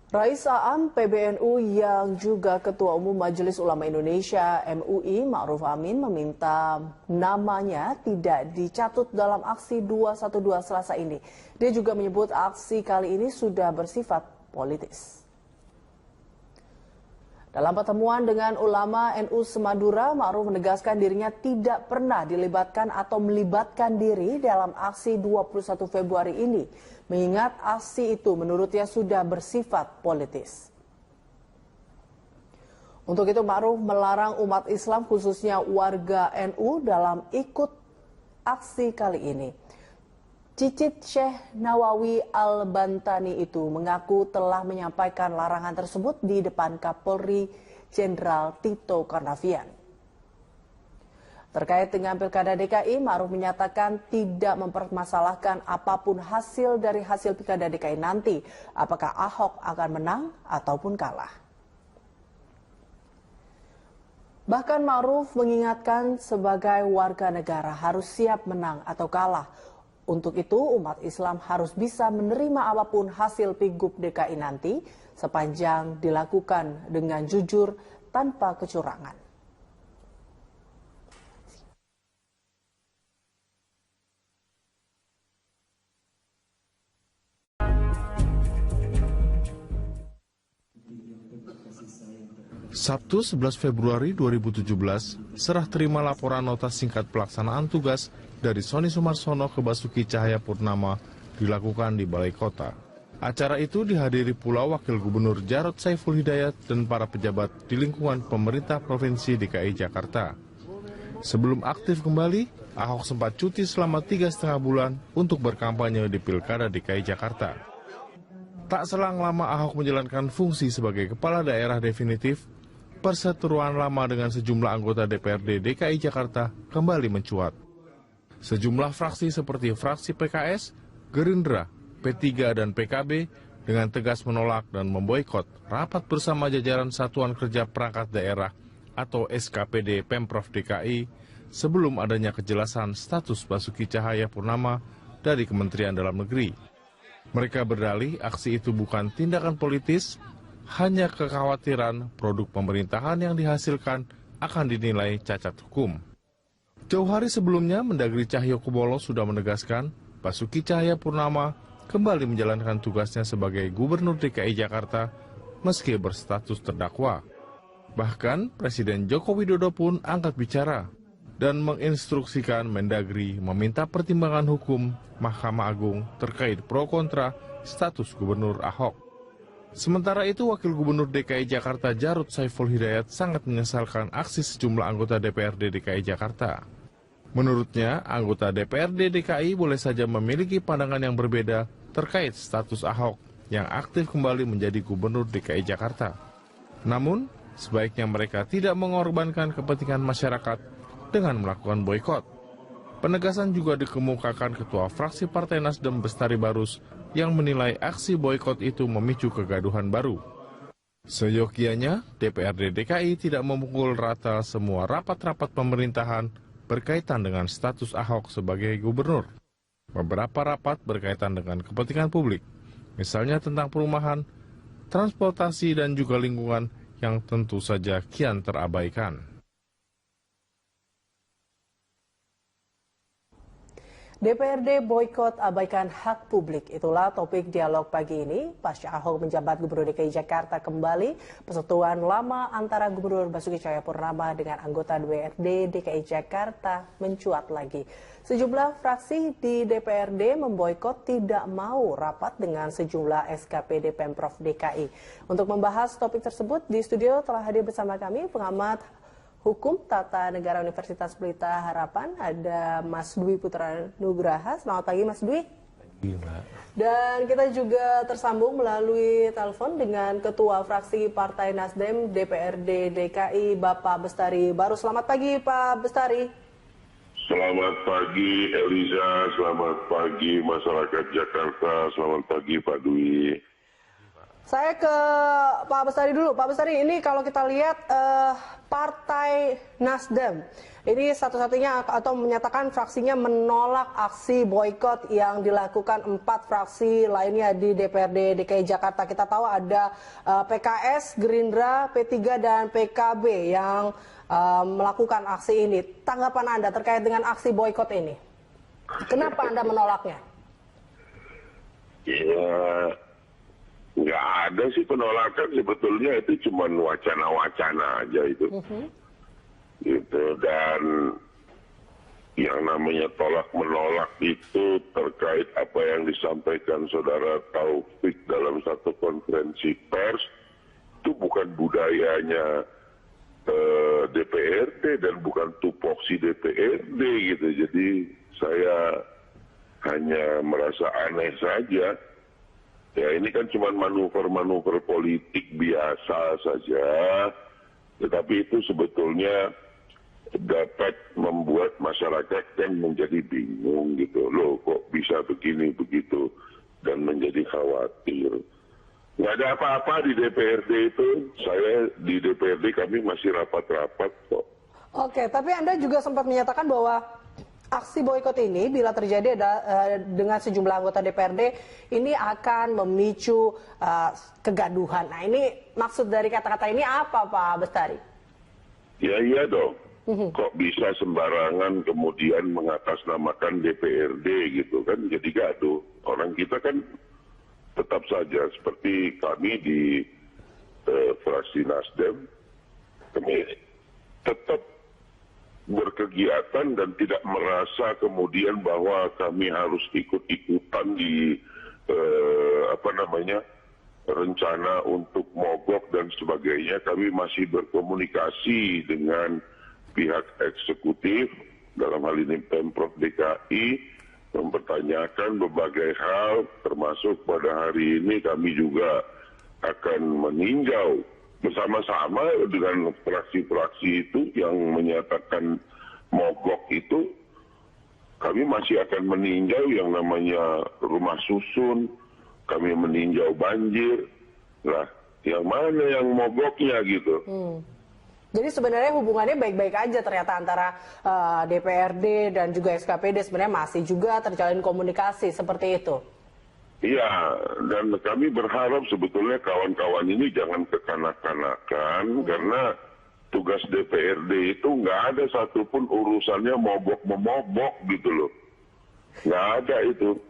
Rais Aam PBNU yang juga Ketua Umum Majelis Ulama Indonesia MUI Ma'ruf Amin meminta namanya tidak dicatut dalam aksi 212 Selasa ini. Dia juga menyebut aksi kali ini sudah bersifat politis. Dalam pertemuan dengan ulama NU Semadura, Ma'ruf menegaskan dirinya tidak pernah dilibatkan atau melibatkan diri dalam aksi 21 Februari ini. Mengingat aksi itu menurutnya sudah bersifat politis. Untuk itu Ma'ruf melarang umat Islam khususnya warga NU dalam ikut aksi kali ini. Cicit Syekh Nawawi Al-Bantani itu mengaku telah menyampaikan larangan tersebut di depan Kapolri Jenderal Tito Karnavian. Terkait dengan Pilkada DKI, Ma'ruf menyatakan tidak mempermasalahkan apapun hasil dari hasil Pilkada DKI nanti, apakah Ahok akan menang ataupun kalah. Bahkan Ma'ruf mengingatkan sebagai warga negara harus siap menang atau kalah. Untuk itu umat Islam harus bisa menerima apapun hasil Pilgub DKI nanti sepanjang dilakukan dengan jujur tanpa kecurangan. Sabtu 11 Februari 2017, serah terima laporan nota singkat pelaksanaan tugas dari Sony Sumarsono ke Basuki Cahayapurnama dilakukan di Balai Kota. Acara itu dihadiri pula Wakil Gubernur Jarod Saiful Hidayat dan para pejabat di lingkungan pemerintah Provinsi DKI Jakarta. Sebelum aktif kembali, Ahok sempat cuti selama 3,5 bulan untuk berkampanye di Pilkada DKI Jakarta. Tak selang lama Ahok menjalankan fungsi sebagai kepala daerah definitif, perseteruan lama dengan sejumlah anggota DPRD DKI Jakarta kembali mencuat. Sejumlah fraksi seperti fraksi PKS, Gerindra, P3 dan PKB dengan tegas menolak dan memboikot rapat bersama jajaran Satuan Kerja Perangkat Daerah atau SKPD Pemprov DKI sebelum adanya kejelasan status Basuki Cahayapurnama dari Kementerian Dalam Negeri. Mereka berdalih aksi itu bukan tindakan politis, hanya kekhawatiran produk pemerintahan yang dihasilkan akan dinilai cacat hukum. Jauh hari sebelumnya, Mendagri Cahyokumolo sudah menegaskan Basuki Cahayapurnama kembali menjalankan tugasnya sebagai Gubernur DKI Jakarta meski berstatus terdakwa. Bahkan Presiden Joko Widodo pun angkat bicara dan menginstruksikan Mendagri meminta pertimbangan hukum Mahkamah Agung terkait pro kontra status Gubernur Ahok. Sementara itu, Wakil Gubernur DKI Jakarta Jarod Saiful Hidayat sangat menyesalkan aksi sejumlah anggota DPRD DKI Jakarta. Menurutnya, anggota DPRD DKI boleh saja memiliki pandangan yang berbeda terkait status Ahok yang aktif kembali menjadi Gubernur DKI Jakarta. Namun, sebaiknya mereka tidak mengorbankan kepentingan masyarakat dengan melakukan boikot. Penegasan juga dikemukakan Ketua Fraksi Partai Nasdem Bestari Barus yang menilai aksi boikot itu memicu kegaduhan baru. Seyogianya, DPRD DKI tidak memukul rata semua rapat-rapat pemerintahan berkaitan dengan status Ahok sebagai gubernur. Beberapa rapat berkaitan dengan kepentingan publik, misalnya tentang perumahan, transportasi dan juga lingkungan yang tentu saja kian terabaikan. DPRD boykot abaikan hak publik. Itulah topik dialog pagi ini. Pasca Ahok menjabat Gubernur DKI Jakarta kembali, persatuan lama antara Gubernur Basuki Cahayapurnama dengan anggota DPRD DKI Jakarta mencuat lagi. Sejumlah fraksi di DPRD memboikot tidak mau rapat dengan sejumlah SKPD Pemprov DKI. Untuk membahas topik tersebut, di studio telah hadir bersama kami pengamat Hukum Tata Negara Universitas Pelita Harapan, ada Mas Dwi Putra Nugraha. Selamat pagi Mas Dwi. Pagi, Mbak. Dan kita juga tersambung melalui telepon dengan Ketua Fraksi Partai Nasdem DPRD DKI, Bapak Bestari Barus. Selamat pagi Pak Bestari. Selamat pagi Eliza, selamat pagi masyarakat Jakarta, selamat pagi Pak Dwi. Saya ke Pak Bestari dulu. Pak Bestari, ini kalau kita lihat Partai Nasdem ini satu-satunya atau menyatakan fraksinya menolak aksi boikot yang dilakukan 4 fraksi lainnya di DPRD DKI Jakarta. Kita tahu ada PKS, Gerindra, P3 dan PKB yang melakukan aksi ini. Tanggapan Anda terkait dengan aksi boikot ini? Kenapa Anda menolaknya? Ya, nggak ada sih penolakan, sebetulnya itu cuma wacana-wacana aja itu. Gitu. Dan yang namanya tolak menolak itu terkait apa yang disampaikan Saudara Taufik dalam satu konferensi pers, itu bukan budayanya DPRD dan bukan tupoksi DPRD gitu. Jadi saya hanya merasa aneh saja. Ya ini kan cuma manuver-manuver politik biasa saja, tetapi itu sebetulnya dapat membuat masyarakat kan menjadi bingung gitu. Loh kok bisa begini begitu, dan menjadi khawatir. Nggak ada apa-apa di DPRD itu, saya di DPRD kami masih rapat-rapat kok. Oke, tapi Anda juga sempat menyatakan bahwa aksi boikot ini bila terjadi dengan sejumlah anggota DPRD ini akan memicu kegaduhan. Nah ini maksud dari kata-kata ini apa Pak Bestari? Ya iya dong. Kok bisa sembarangan kemudian mengatasnamakan DPRD gitu kan, jadi gaduh. Orang kita kan tetap saja seperti kami di fraksi Nasdem, kami tetap berkegiatan dan tidak merasa kemudian bahwa kami harus ikut-ikutan di rencana untuk mogok dan sebagainya. Kami masih berkomunikasi dengan pihak eksekutif, dalam hal ini Pemprov DKI, mempertanyakan berbagai hal, termasuk pada hari ini kami juga akan meninjau bersama-sama dengan fraksi-fraksi itu yang menyatakan mogok itu. Kami masih akan meninjau yang namanya rumah susun, kami meninjau banjir. Lah, yang mana yang mogoknya gitu. Jadi sebenarnya hubungannya baik-baik aja ternyata antara DPRD dan juga SKPD, sebenarnya masih juga terjalin komunikasi seperti itu. Iya, dan kami berharap sebetulnya kawan-kawan ini jangan kekanak-kanakan, karena tugas DPRD itu nggak ada satupun urusannya mogok-memobok gitu loh. Nggak ada itu.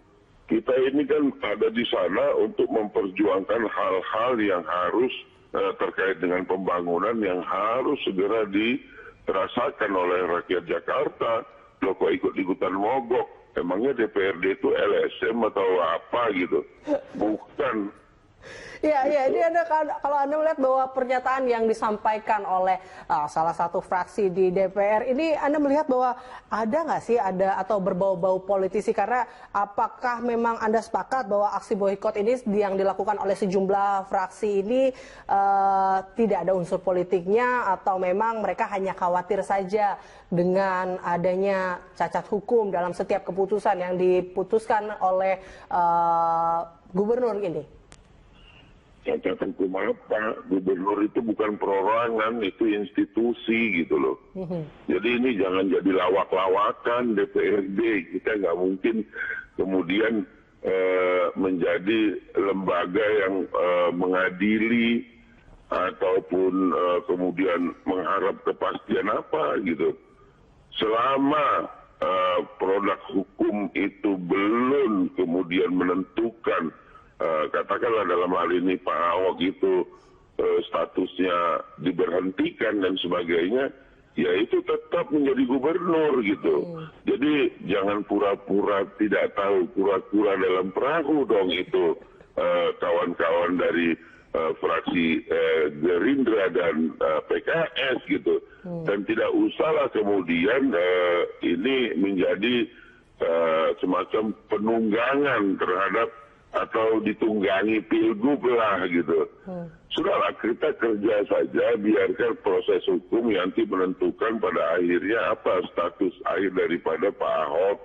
Kita ini kan ada di sana untuk memperjuangkan hal-hal yang harus terkait dengan pembangunan yang harus segera dirasakan oleh rakyat Jakarta. Loh kok ikut-ikutan mogok? Emangnya DPRD itu LSM atau apa gitu? Bukan. Ya, ini kalau Anda melihat bahwa pernyataan yang disampaikan oleh salah satu fraksi di DPR ini, Anda melihat bahwa ada nggak sih atau berbau-bau politisi? Karena apakah memang Anda sepakat bahwa aksi boikot ini yang dilakukan oleh sejumlah fraksi ini tidak ada unsur politiknya, atau memang mereka hanya khawatir saja dengan adanya cacat hukum dalam setiap keputusan yang diputuskan oleh gubernur ini? Cacat hukum apa? Gubernur itu bukan perorangan, itu institusi gitu loh. Jadi ini jangan jadi lawak-lawakan DPRD. Kita nggak mungkin kemudian menjadi lembaga yang mengadili ataupun kemudian mengharap kepastian apa gitu. Selama produk hukum itu belum kemudian menentukan, katakanlah dalam hal ini Pak Ahok itu statusnya diberhentikan dan sebagainya, ya itu tetap menjadi gubernur gitu. Jadi jangan pura-pura tidak tahu, pura-pura dalam perahu dong itu kawan-kawan dari fraksi Gerindra dan PKS gitu. Dan tidak usahlah kemudian ini menjadi semacam penunggangan terhadap atau ditunggangi pilgub lah gitu. Sudahlah, kita kerja saja, biarkan proses hukum nanti menentukan pada akhirnya apa status akhir daripada Pak Ahok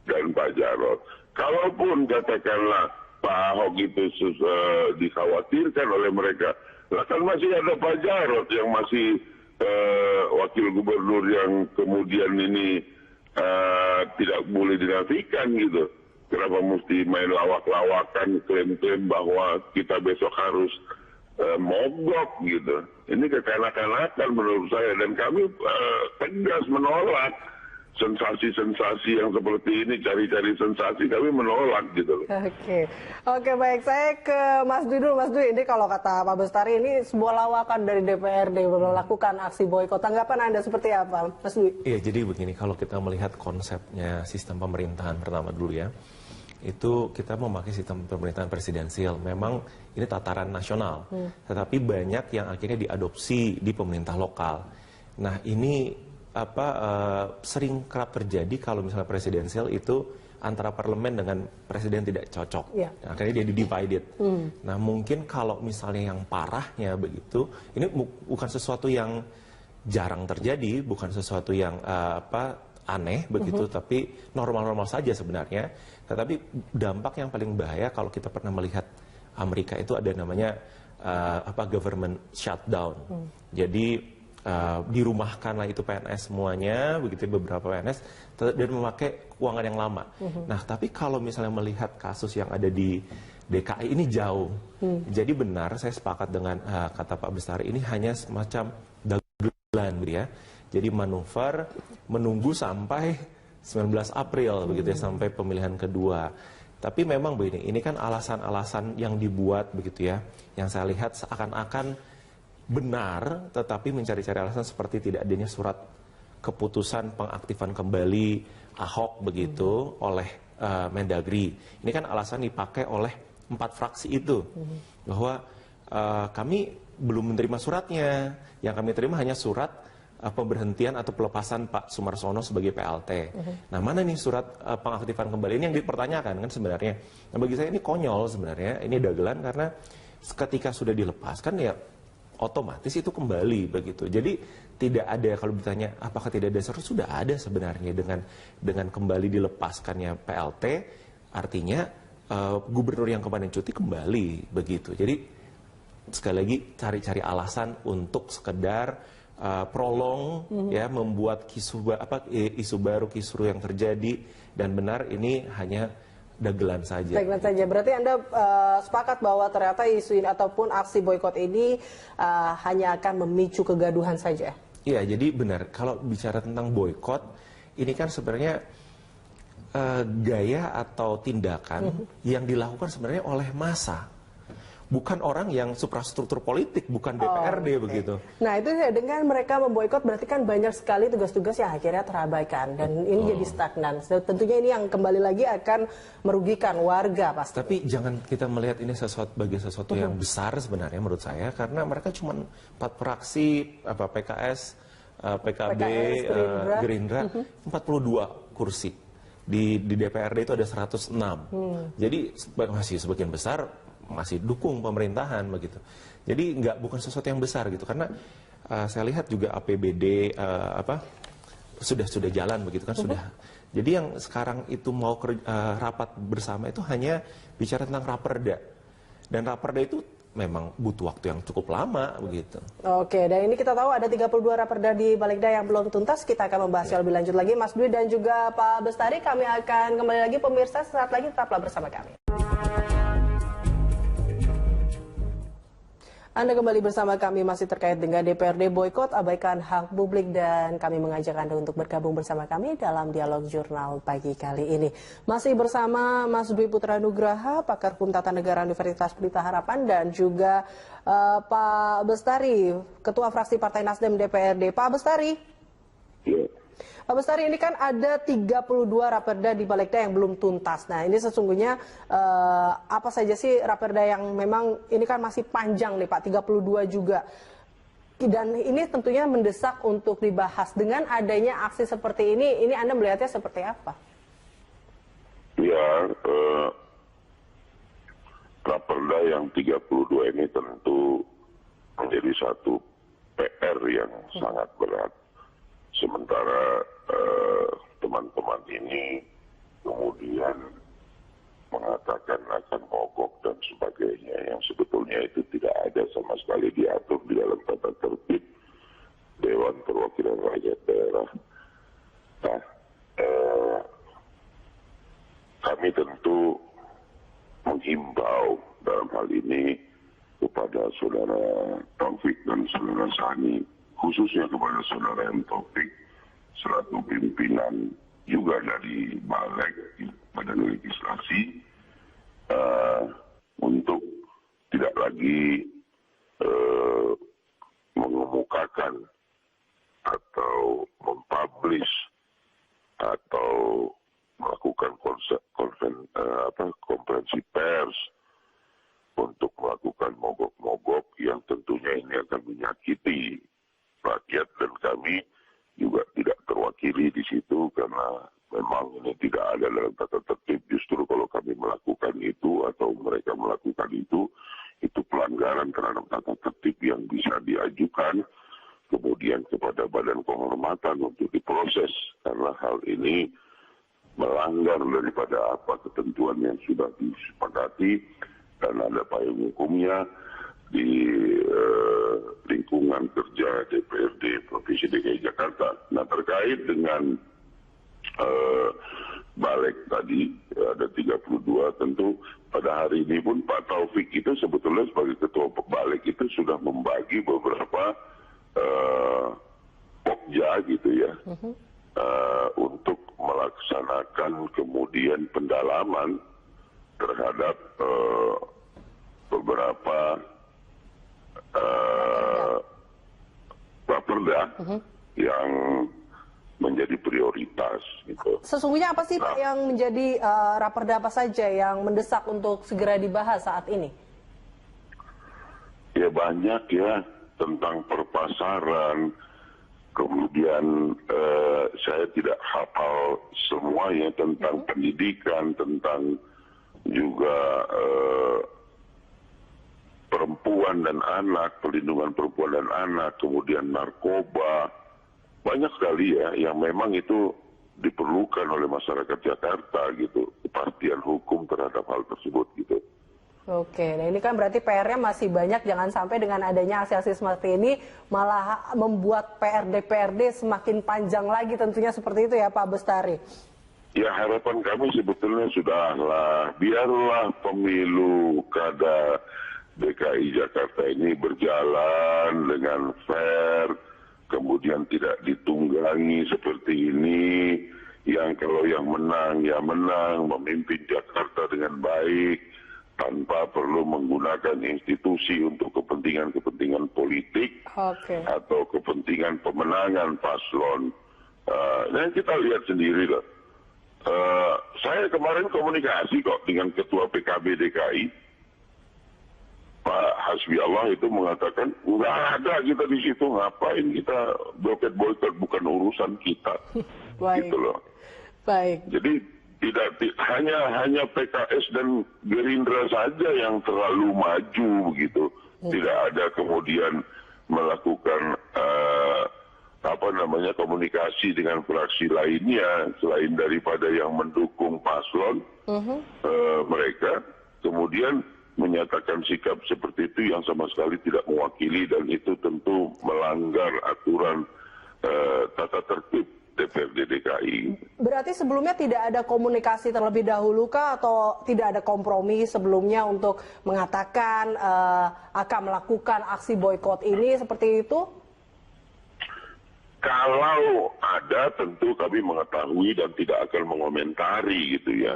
dan Pak Jarod. Kalaupun katakanlah Pak Ahok itu dikhawatirkan oleh mereka. Lah kan masih ada Pak Jarod yang masih wakil gubernur yang kemudian ini tidak boleh dinafikan gitu. Kenapa mesti main lawak-lawakan, klaim-klaim bahwa kita besok harus mogok gitu. Ini kekanak-kanakan menurut saya, dan kami tegas menolak sensasi-sensasi yang seperti ini, cari-cari sensasi, kami menolak gitu loh. Oke, baik. Saya ke Mas Dwi dulu. Mas Dwi, ini kalau kata Pak Bestari ini sebuah lawakan dari DPRD melakukan aksi boikot. Tanggapan Anda seperti apa, Mas Dwi? Iya, jadi begini, kalau kita melihat konsepnya sistem pemerintahan pertama dulu ya, itu kita memakai sistem pemerintahan presidensial. Memang ini tataran nasional, tetapi banyak yang akhirnya diadopsi di pemerintah lokal. Nah, ini sering kerap terjadi kalau misalnya presidensial itu antara parlemen dengan presiden tidak cocok. Nah, akhirnya dia divided. Nah, mungkin kalau misalnya yang parahnya begitu, ini bukan sesuatu yang jarang terjadi, bukan sesuatu yang aneh begitu, tapi normal-normal saja sebenarnya. Tetapi dampak yang paling bahaya kalau kita pernah melihat Amerika itu ada namanya government shutdown. Jadi dirumahkanlah itu PNS semuanya, begitu beberapa PNS, dan memakai keuangan yang lama. Nah, tapi kalau misalnya melihat kasus yang ada di DKI ini jauh. Jadi benar, saya sepakat dengan kata Pak Bestari, ini hanya semacam dagelan, gitu ya. Jadi manuver menunggu sampai 19 April, begitu ya, sampai pemilihan kedua. Tapi memang begini, ini kan alasan-alasan yang dibuat, begitu ya, yang saya lihat seakan-akan benar, tetapi mencari-cari alasan seperti tidak adanya surat keputusan pengaktifan kembali Ahok begitu oleh Mendagri. Ini kan alasan dipakai oleh 4 fraksi itu, bahwa kami belum menerima suratnya, yang kami terima hanya surat pemberhentian atau pelepasan Pak Sumarsono sebagai PLT. Nah, mana nih surat pengaktifan kembali ini yang dipertanyakan kan sebenarnya. Nah, bagi saya ini konyol sebenarnya, ini dagelan, karena ketika sudah dilepaskan ya otomatis itu kembali begitu. Jadi tidak ada, kalau ditanya apakah tidak ada seru, sudah ada sebenarnya dengan kembali dilepaskannya PLT, artinya gubernur yang kemarin cuti kembali begitu. Jadi sekali lagi cari-cari alasan untuk sekedar prolong ya, membuat isu baru, kisru yang terjadi, dan benar ini hanya dagelan saja. Dagelan saja. Berarti Anda sepakat bahwa ternyata isu ini ataupun aksi boikot ini hanya akan memicu kegaduhan saja? Iya, jadi benar. Kalau bicara tentang boikot, ini kan sebenarnya gaya atau tindakan yang dilakukan sebenarnya oleh massa. Bukan orang yang suprastruktur politik, bukan DPRD begitu. Nah, itu dengan mereka memboikot berarti kan banyak sekali tugas-tugas yang akhirnya terabaikan, dan ini jadi stagnan. Tentunya ini yang kembali lagi akan merugikan warga pasti. Tapi jangan kita melihat ini sebagai sesuatu yang besar sebenarnya menurut saya, karena mereka cuma 4 fraksi, PKS, PKB, Gerindra, 42 kursi. Di DPRD itu ada 106. Jadi masih sebagian besar masih dukung pemerintahan begitu. Jadi bukan sesuatu yang besar gitu, karena saya lihat juga APBD sudah jalan begitu kan, sudah. Jadi yang sekarang itu mau rapat bersama itu hanya bicara tentang raperda, dan raperda itu memang butuh waktu yang cukup lama begitu. Oke, dan ini kita tahu ada 32 raperda di Balegda yang belum tuntas. Kita akan membahasnya lebih lanjut lagi, Mas Dwi dan juga Pak Bestari. Kami akan kembali lagi, pemirsa, sesaat lagi tetaplah bersama kami. Anda kembali bersama kami masih terkait dengan DPRD boykot abaikan hak publik, dan kami mengajak Anda untuk bergabung bersama kami dalam dialog jurnal pagi kali ini. Masih bersama Mas Dwi Putra Nugraha, pakar hukum tata negara Universitas Pelita Harapan, dan juga Pak Bestari, Ketua Fraksi Partai Nasdem DPRD. Pak Bestari. Ya. Pak Bestari, ini kan ada 32 raperda di Balegda yang belum tuntas. Nah, ini sesungguhnya apa saja sih raperda yang memang ini kan masih panjang nih Pak, 32 juga. Dan ini tentunya mendesak untuk dibahas. Dengan adanya aksi seperti ini Anda melihatnya seperti apa? Ya, raperda yang 32 ini tentu menjadi satu PR yang sangat berat. Sementara teman-teman ini kemudian mengatakan akan mogok dan sebagainya yang sebetulnya itu tidak ada sama sekali diatur di dalam tata tertib Dewan Perwakilan Rakyat Daerah. Nah, kami tentu menghimbau dalam hal ini kepada saudara Taufik dan saudara Sani, khususnya kepada saudara M. Taufik selaku pimpinan juga dari Balek Badan Legislasi, untuk tidak lagi mengemukakan atau mempublish atau melakukan konferensi pers untuk melakukan mogok-mogok yang tentunya ini akan menyakiti rakyat, dan kami juga tidak terwakili di situ karena memang ini tidak ada dalam tata tertib. Justru kalau kami melakukan itu atau mereka melakukan itu pelanggaran terhadap tata tertib yang bisa diajukan kemudian kepada Badan Kehormatan untuk diproses, karena hal ini melanggar daripada apa ketentuan yang sudah disepakati dan ada payung hukumnya di lingkungan kerja DPRD Provinsi DKI Jakarta. Nah, terkait dengan Balek tadi ada 32, tentu pada hari ini pun Pak Taufik itu sebetulnya sebagai ketua Balek itu sudah membagi beberapa pokja gitu ya, untuk melaksanakan kemudian pendalaman terhadap beberapa raperda yang menjadi prioritas gitu. Sesungguhnya apa sih Pak yang menjadi raperda apa saja yang mendesak untuk segera dibahas saat ini? Ya banyak ya, tentang perpasaran, kemudian saya tidak hafal semuanya, tentang pendidikan, tentang juga perempuan dan anak, perlindungan perempuan dan anak, kemudian narkoba. Banyak sekali ya yang memang itu diperlukan oleh masyarakat Jakarta gitu, kepastian hukum terhadap hal tersebut gitu. Oke, nah ini kan berarti PR-nya masih banyak, jangan sampai dengan adanya aksi-aksi seperti ini malah membuat PRD-PRD semakin panjang lagi tentunya, seperti itu ya Pak Bestari? Ya, harapan kami sebetulnya sudahlah, biarlah pemilu kada DKI Jakarta ini berjalan dengan fair, kemudian tidak ditunggangi seperti ini, yang kalau yang menang, ya menang, memimpin Jakarta dengan baik, tanpa perlu menggunakan institusi untuk kepentingan-kepentingan politik atau kepentingan pemenangan paslon. Nah, kita lihat sendiri lah. Saya kemarin komunikasi kok dengan Ketua PKB DKI, Pak Hasbi Allah itu mengatakan, nggak ada kita di situ, ngapain kita boykot, bukan urusan kita. Baik. Gitu loh. Baik. Jadi hanya PKS dan Gerindra saja yang terlalu maju begitu. Tidak ada kemudian melakukan komunikasi dengan fraksi lainnya selain daripada yang mendukung paslon mereka, kemudian menyatakan sikap seperti itu yang sama sekali tidak mewakili, dan itu tentu melanggar aturan tata tertib DPRD DKI. Berarti sebelumnya tidak ada komunikasi terlebih dahulu kah, atau tidak ada kompromi sebelumnya untuk mengatakan akan melakukan aksi boykot ini seperti itu? Kalau ada tentu kami mengetahui dan tidak akan mengomentari gitu ya.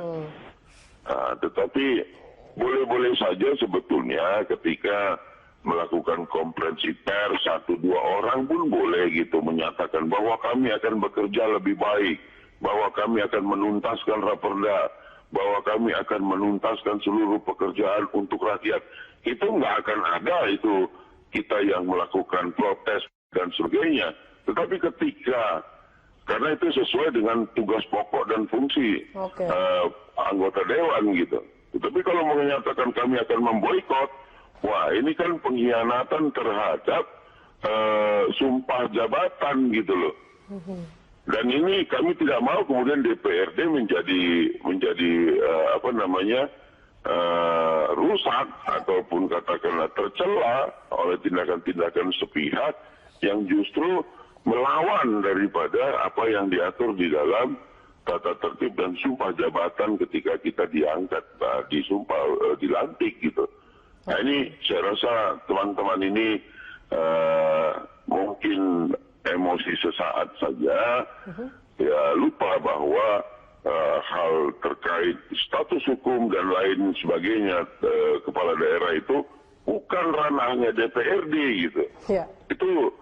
Tetapi boleh-boleh saja sebetulnya ketika melakukan konferensi pers 1-2 orang pun boleh gitu menyatakan bahwa kami akan bekerja lebih baik, bahwa kami akan menuntaskan raperda, bahwa kami akan menuntaskan seluruh pekerjaan untuk rakyat. Itu nggak akan ada itu kita yang melakukan protes dan sebagainya. Tetapi ketika, karena itu sesuai dengan tugas pokok dan fungsi anggota dewan gitu. Tetapi kalau menyatakan kami akan memboikot, wah ini kan pengkhianatan terhadap sumpah jabatan gitu loh. Dan ini kami tidak mau kemudian DPRD menjadi rusak ataupun katakanlah tercela oleh tindakan-tindakan sepihak yang justru melawan daripada apa yang diatur di dalam tata tertib dan sumpah jabatan ketika kita diangkat, dilantik gitu. Nah ini saya rasa teman-teman ini mungkin emosi sesaat saja, ya lupa bahwa hal terkait status hukum dan lain sebagainya kepala daerah itu bukan ranahnya DPRD gitu. Ya. Itu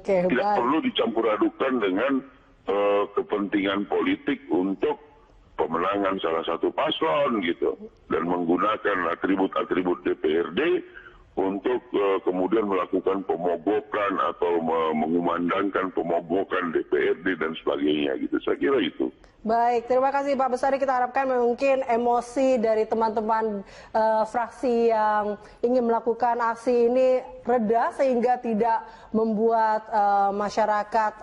tidak perlu dicampur adukan dengan kepentingan politik untuk pemenangan salah satu paslon gitu, dan menggunakan atribut-atribut DPRD untuk kemudian melakukan pemogokan atau mengumandangkan pemogokan DPRD dan sebagainya gitu. Saya kira itu. Baik, terima kasih Pak Bestari. Kita harapkan mungkin emosi dari teman-teman fraksi yang ingin melakukan aksi ini reda sehingga tidak membuat masyarakat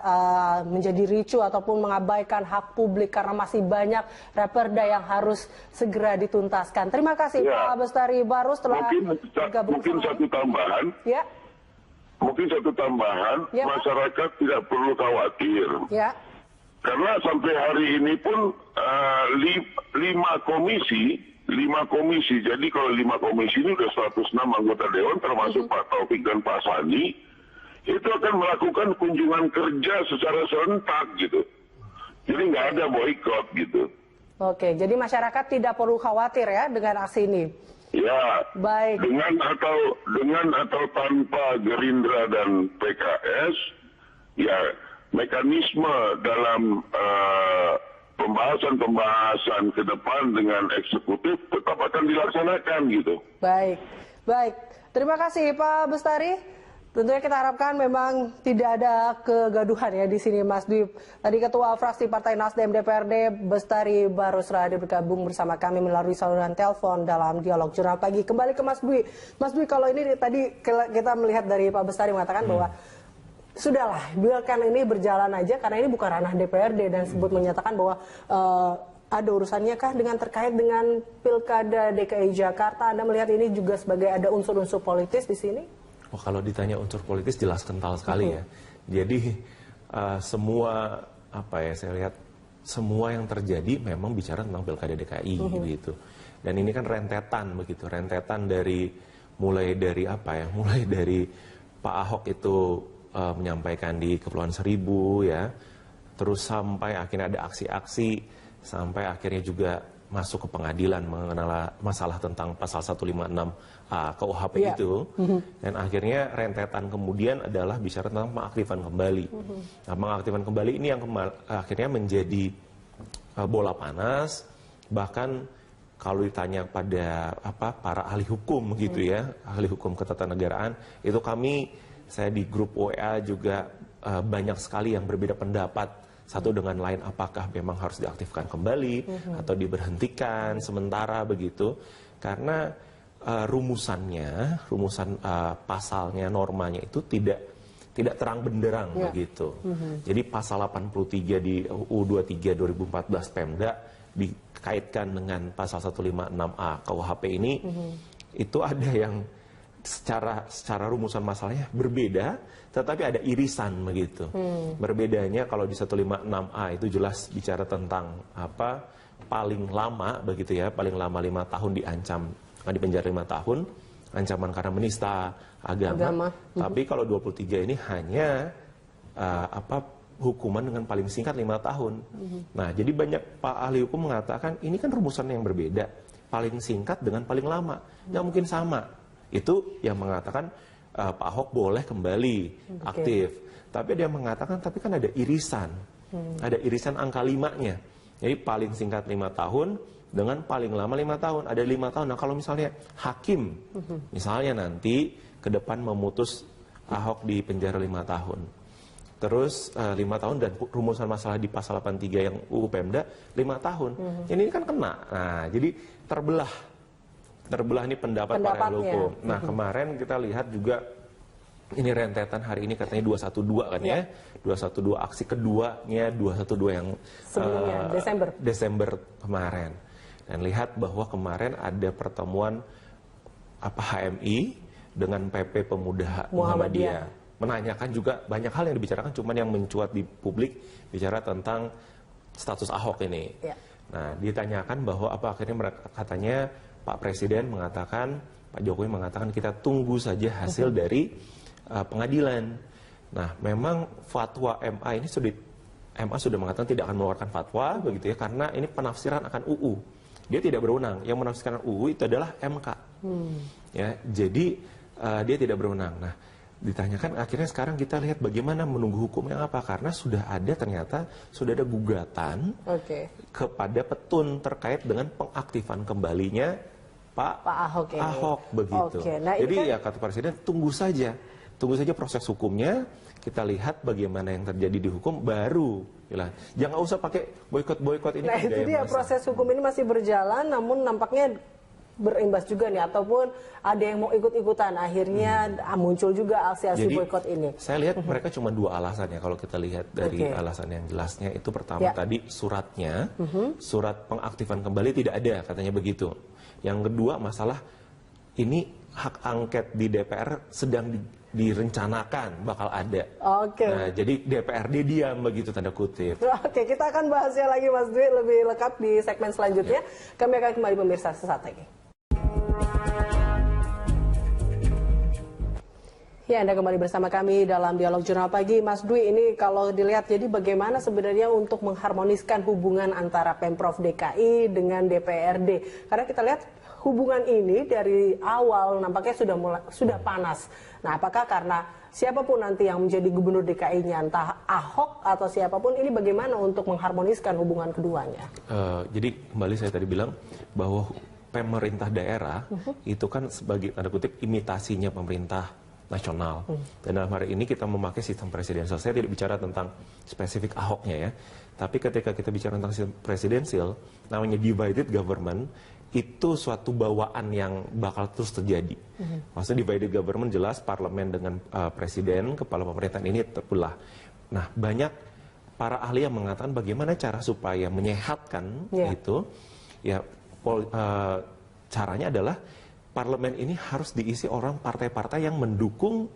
menjadi ricuh ataupun mengabaikan hak publik karena masih banyak raperda yang harus segera dituntaskan. Terima kasih Pak Bestari Barus telah bergabung. Mungkin satu tambahan. Ya. Mungkin satu tambahan, ya, masyarakat tidak perlu khawatir. Ya. Karena sampai hari ini pun 5 komisi, jadi kalau 5 komisi ini sudah 106 anggota Dewan termasuk Pak Taufik dan Pak Sani, itu akan melakukan kunjungan kerja secara serentak gitu. Jadi nggak ada boikot gitu. Oke, jadi masyarakat tidak perlu khawatir ya dengan aksi ini. Ya, baik. Dengan atau tanpa Gerindra dan PKS, ya mekanisme dalam pembahasan ke depan dengan eksekutif tetap akan dilaksanakan gitu. Baik, baik. Terima kasih Pak Bestari. Tentunya kita harapkan memang tidak ada kegaduhan ya di sini, Mas Dwi. Tadi Ketua Fraksi Partai Nasdem DPRD Bestari Barus Rahardi bergabung bersama kami melalui saluran telepon dalam dialog Jurnal Pagi. Kembali ke Mas Dwi. Mas Dwi, kalau ini tadi kita melihat dari Pak Bestari mengatakan bahwa sudahlah, biarkan ini berjalan aja karena ini bukan ranah DPRD dan sebut menyatakan bahwa ada urusannya kah dengan terkait dengan Pilkada DKI Jakarta? Anda melihat ini juga sebagai ada unsur-unsur politis di sini? Oh, kalau ditanya unsur politis jelas kental sekali ya. Jadi semua saya lihat semua yang terjadi memang bicara tentang Pilkada DKI gitu. Dan ini kan rentetan begitu, rentetan dari mulai dari Pak Ahok itu menyampaikan di Kepulauan Seribu ya, terus sampai akhirnya ada aksi-aksi, sampai akhirnya juga masuk ke pengadilan mengenai masalah tentang pasal 156A KUHP itu, dan akhirnya rentetan kemudian adalah bicara tentang pengaktifan kembali. Nah, pengaktifan kembali ini yang akhirnya menjadi bola panas, bahkan kalau ditanya pada para ahli hukum gitu ya, ahli hukum ketatanegaraan, itu saya di grup WA juga banyak sekali yang berbeda pendapat satu dengan lain, apakah memang harus diaktifkan kembali atau diberhentikan sementara begitu, karena rumusan pasalnya, normanya itu tidak terang benderang begitu. Jadi pasal 83 di UU 23 2014 Pemda dikaitkan dengan pasal 156A KUHP ini, itu ada yang secara rumusan masalahnya berbeda, tetapi ada irisan begitu. Berbedanya kalau di 156A itu jelas bicara tentang paling lama begitu ya, paling lama 5 tahun di penjara 5 tahun, ancaman karena menista agama. Tapi kalau 23 ini hanya hukuman dengan paling singkat 5 tahun. Nah, jadi banyak Pak ahli hukum mengatakan ini kan rumusan yang berbeda, paling singkat dengan paling lama, nggak mungkin sama. Itu yang mengatakan Pak Ahok boleh kembali aktif. Tapi dia mengatakan, tapi kan ada irisan. Ada irisan angka 5-nya. Jadi paling singkat 5 tahun dengan paling lama 5 tahun. Ada 5 tahun. Nah, kalau misalnya hakim, misalnya nanti ke depan memutus Ahok di penjara 5 tahun. Terus 5 tahun dan rumusan masalah di pasal 83 yang UU Pemda 5 tahun. Ini kan kena. Nah, jadi terbelah ini pendapat para ahli hukum. Nah, kemarin kita lihat juga ini rentetan hari ini katanya 212 kan ya. 212 aksi keduanya 212 yang sebelumnya Desember kemarin. Dan lihat bahwa kemarin ada pertemuan HMI dengan PP Pemuda Muhammadiyah. Menanyakan juga banyak hal yang dibicarakan, cuman yang mencuat di publik bicara tentang status Ahok ini. Nah, ditanyakan bahwa akhirnya mereka katanya Pak Presiden mengatakan, Pak Jokowi mengatakan kita tunggu saja hasil dari pengadilan. Nah, memang fatwa MA ini MA sudah mengatakan tidak akan mengeluarkan fatwa begitu ya, karena ini penafsiran akan UU. Dia tidak berwenang. Yang menafsirkan UU itu adalah MK. Ya, jadi dia tidak berwenang. Nah, ditanyakan akhirnya sekarang kita lihat bagaimana menunggu hukum yang apa, karena ternyata sudah ada gugatan kepada Petun terkait dengan pengaktifan kembalinya Pak Ahok begitu. Nah, jadi ya kata Presiden tunggu saja proses hukumnya, kita lihat bagaimana yang terjadi di hukum baru. Jangan usah pakai boikot ini. Nah, itu dia proses hukum ini masih berjalan, namun nampaknya berimbas juga nih, ataupun ada yang mau ikut-ikutan, akhirnya muncul juga aksi-aksi boikot ini. Saya lihat mereka cuma dua alasan ya, kalau kita lihat dari alasan yang jelasnya itu pertama tadi suratnya, surat pengaktifan kembali tidak ada katanya begitu. Yang kedua masalah ini hak angket di DPR sedang direncanakan bakal ada. Nah, jadi DPRD diam begitu tanda kutip. Kita akan bahasnya lagi Mas Dwi lebih lengkap di segmen selanjutnya. Kami akan kembali pemirsa sesaat lagi. Ya, Anda kembali bersama kami dalam Dialog Jurnal Pagi. Mas Dwi, ini kalau dilihat, jadi bagaimana sebenarnya untuk mengharmoniskan hubungan antara Pemprov DKI dengan DPRD? Karena kita lihat hubungan ini dari awal nampaknya sudah panas. Nah, apakah karena siapapun nanti yang menjadi gubernur DKI-nya, entah Ahok atau siapapun, ini bagaimana untuk mengharmoniskan hubungan keduanya? Jadi kembali saya tadi bilang bahwa pemerintah daerah itu kan sebagai tanda kutip imitasinya pemerintah nasional. Dan dalam hari ini kita memakai sistem presidensial. Saya tidak bicara tentang spesifik Ahoknya ya. Tapi ketika kita bicara tentang sistem presidensial, namanya divided government, itu suatu bawaan yang bakal terus terjadi. Maksudnya divided government jelas parlemen dengan presiden, kepala pemerintahan ini terbelah. Nah, banyak para ahli yang mengatakan bagaimana cara supaya menyehatkan itu. Ya, caranya adalah parlemen ini harus diisi orang partai-partai yang mendukung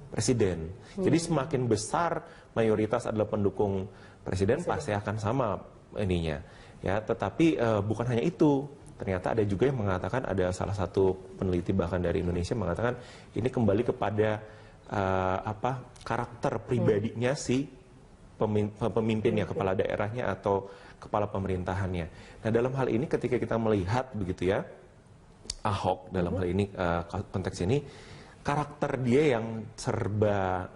presiden. Jadi semakin besar mayoritas adalah pendukung presiden, pasti akan sama ininya. Ya, tetapi bukan hanya itu. Ternyata ada juga yang mengatakan, ada salah satu peneliti bahkan dari Indonesia mengatakan ini kembali kepada karakter pribadinya si pemimpinnya, kepala daerahnya atau kepala pemerintahannya. Nah, dalam hal ini ketika kita melihat begitu ya, Ahok dalam hal ini konteks ini karakter dia yang serba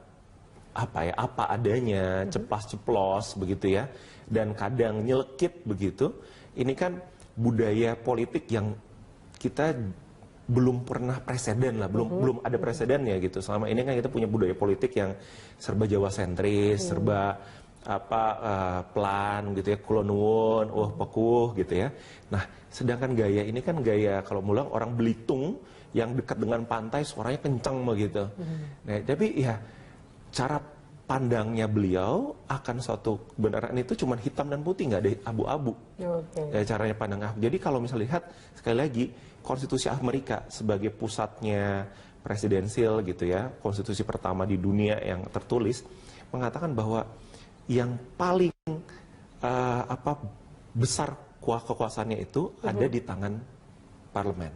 apa adanya, ceplas-ceplos begitu ya, dan kadang nyelekit begitu. Ini kan budaya politik yang kita belum pernah preseden lah, belum ada presidennya gitu. Selama ini kan kita punya budaya politik yang serba Jawa sentris, serba pelan gitu ya, kulonwon, pekuh gitu ya. Nah, sedangkan gaya ini kan gaya kalau mulang orang Belitung yang dekat dengan pantai suaranya kencang begitu. Nah, tapi ya cara pandangnya beliau akan suatu kebenaran itu cuma hitam dan putih, nggak ada abu-abu. Ya, caranya pandang Ahok. Jadi kalau misalnya lihat sekali lagi konstitusi Amerika sebagai pusatnya presidensial gitu ya, konstitusi pertama di dunia yang tertulis mengatakan bahwa yang paling besar kekuasaannya itu ada di tangan parlemen.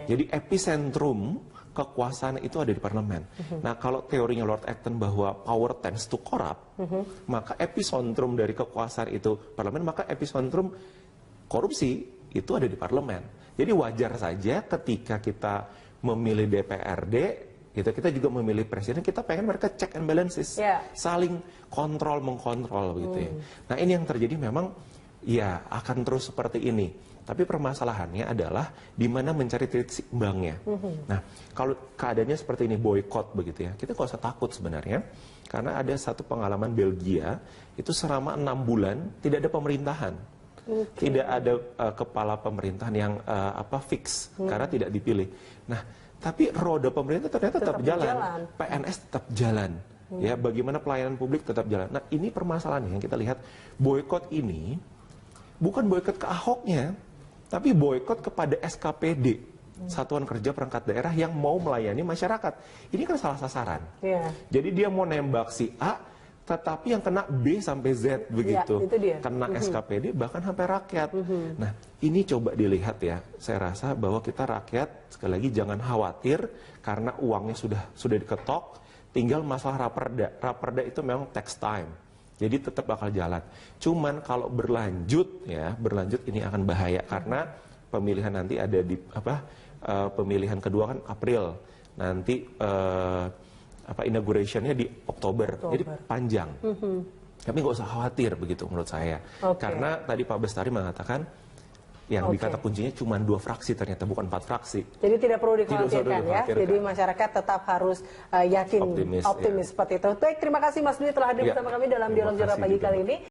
Jadi epicentrum kekuasaan itu ada di parlemen. Nah, kalau teorinya Lord Acton bahwa power tends to corrupt, maka epicentrum dari kekuasaan itu parlemen, maka epicentrum korupsi itu ada di parlemen. Jadi wajar saja ketika kita memilih DPRD, kita juga memilih presiden, kita pengen mereka check and balances, saling mengkontrol begitu ya. Nah, ini yang terjadi memang ya akan terus seperti ini. Tapi permasalahannya adalah di mana mencari titik seimbangnya. Nah, kalau keadaannya seperti ini, boykot begitu ya, kita nggak usah takut sebenarnya, karena ada satu pengalaman Belgia itu selama 6 bulan tidak ada pemerintahan, tidak ada kepala pemerintahan yang fix karena tidak dipilih. Nah, tapi roda pemerintah ternyata tetap jalan. PNS tetap jalan. Ya, bagaimana pelayanan publik tetap jalan. Nah, ini permasalahannya yang kita lihat, boykot ini bukan boykot ke Ahoknya, tapi boykot kepada SKPD, Satuan Kerja Perangkat Daerah yang mau melayani masyarakat. Ini kan salah sasaran. Jadi dia mau nembak si A, tetapi yang kena B sampai Z begitu. Kena SKPD bahkan sampai rakyat. Nah, ini coba dilihat ya. Saya rasa bahwa kita rakyat sekali lagi jangan khawatir karena uangnya sudah diketok, tinggal masalah raperda. Raperda itu memang takes time. Jadi tetap bakal jalan. Cuman kalau berlanjut ini akan bahaya karena pemilihan nanti ada di pemilihan kedua kan April. Nanti inaugurationnya di Oktober. Jadi panjang. Tapi nggak usah khawatir begitu menurut saya. Karena tadi Pak Bestari mengatakan yang dikata kuncinya cuma 2 fraksi ternyata bukan 4 fraksi. Jadi tidak perlu dikhawatirkan ya. Jadi masyarakat tetap harus yakin optimis seperti itu. Baik, terima kasih Mas Dwi telah hadir bersama kami dalam Dialog Jurnal Pagi kali ini.